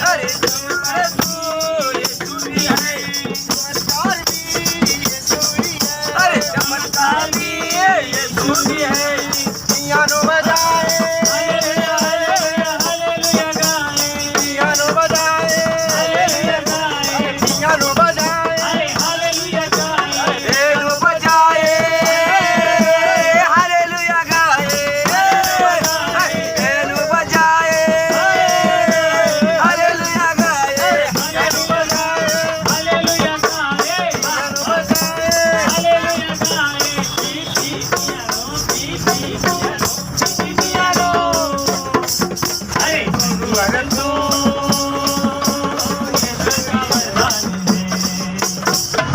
अरे यीशु भी है, अरे चमत्कार भी यीशु भी है। पियानो बजाए, हालेलुया गाए, पियानो बजाए, हालेलुया गाए, पियानो बजाए, हालेलुया गाए, पियानो बजाए, हालेलुया गाए, पियानो बजाए, हालेलुया गाए, पियानो बजाए, हालेलुया गाए, पियानो बजाए। हालेलुया गाए। पियानो, अरे वरन तू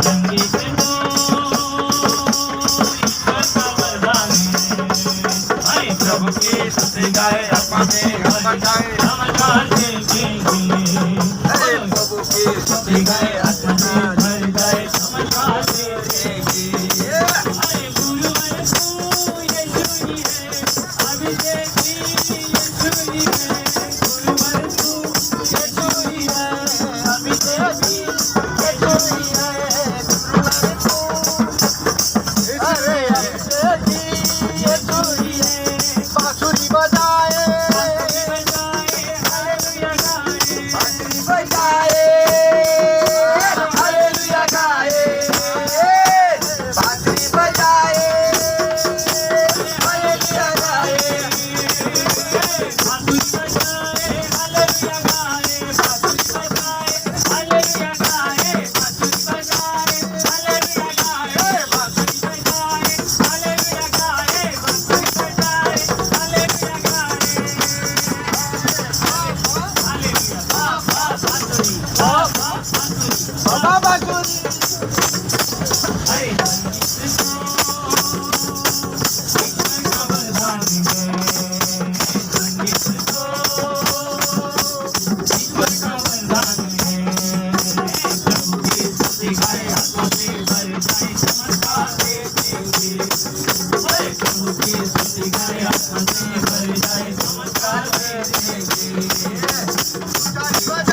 संगीत दो, ईश्वर का वरदान है। प्रभु की स्तुति गाए, आत्मा में हम गाए, नमस्कार से अरे प्रभु की स्तुति गाए, आत्मा में भर जाए, नमस्कार से जिएगी। अरे गुरुवर तू यीशु ही है, अभिषेक भी यीशु ही है। गुरुवर तू यीशु ही है, अभिषेक भी यीशु ही है। अरे यीशु ही है, बांसुरी बजाए, हालेलुया गाए, बांसुरी बजाए, हालेलुया गाए, बांसुरी बजाए, हालेलुया गाए। बाबा बांसुरी Namaskar.